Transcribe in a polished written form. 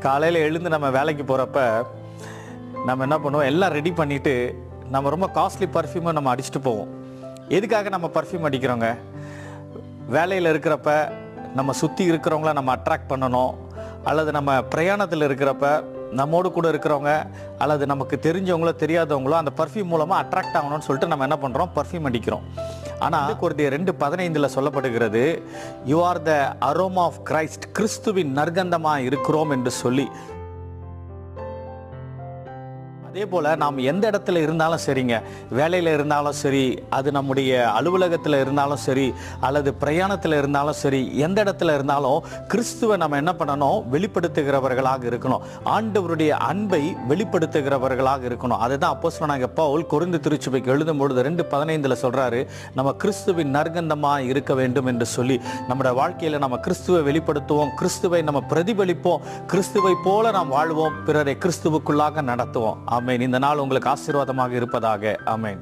காலையில் எழுந்து நம்ம வேலைக்கு போகிறப்ப நம்ம என்ன பண்ணுவோம், எல்லாம் ரெடி பண்ணிவிட்டு நம்ம ரொம்ப காஸ்ட்லி பர்ஃப்யூமை நம்ம அடிச்சுட்டு போவோம். எதுக்காக நம்ம பர்ஃப்யூம் அடிக்கிறோங்க? வேலையில் இருக்கிறப்ப நம்ம சுற்றி இருக்கிறவங்கள நம்ம அட்ராக்ட் பண்ணணும், அல்லது நம்ம பிரயாணத்தில் இருக்கிறப்ப நம்மோடு கூட இருக்கிறவங்க அல்லது நமக்கு தெரிஞ்சவங்களோ தெரியாதவங்களோ அந்த பர்ஃப்யூம் மூலமாக அட்ராக்ட் ஆகணும்னு சொல்லிட்டு நம்ம என்ன பண்ணுறோம், பர்ஃப்யூம் அடிக்கிறோம். ஆனால் கொரிந்தியர் 2:15 சொல்லப்படுகிறது, you are the aroma of Christ, கிறிஸ்துவின் நற்கந்தமாக இருக்கிறோம் என்று சொல்லி. அதே போல் நாம் எந்த இடத்துல இருந்தாலும் சரிங்க, வேலையில் இருந்தாலும் சரி, அது நம்முடைய அலுவலகத்தில் இருந்தாலும் சரி, அல்லது பிரயாணத்தில் இருந்தாலும் சரி, எந்த இடத்துல இருந்தாலும் கிறிஸ்துவை நம்ம என்ன பண்ணணும், வெளிப்படுத்துகிறவர்களாக இருக்கணும். ஆண்டவருடைய அன்பை வெளிப்படுத்துகிறவர்களாக இருக்கணும். அதுதான் அப்போஸ்தலனாகிய பவுல் கொரிந்து திருச்சபைக்கு எழுதும் பொழுது 2:15 சொல்றாரு, நம்ம கிறிஸ்துவின் நற்கந்தமாக இருக்க வேண்டும் என்று சொல்லி. நம்முடைய வாழ்க்கையில் நம்ம கிறிஸ்துவை வெளிப்படுத்துவோம், கிறிஸ்துவை நம்ம பிரதிபலிப்போம், கிறிஸ்துவை போல நாம் வாழ்வோம், பிறரை கிறிஸ்துவுக்குள்ளாக நடத்துவோம். ஆமென். இந்த நாள் உங்களுக்கு ஆசீர்வாதமாக இருப்பதாக. ஆமென்.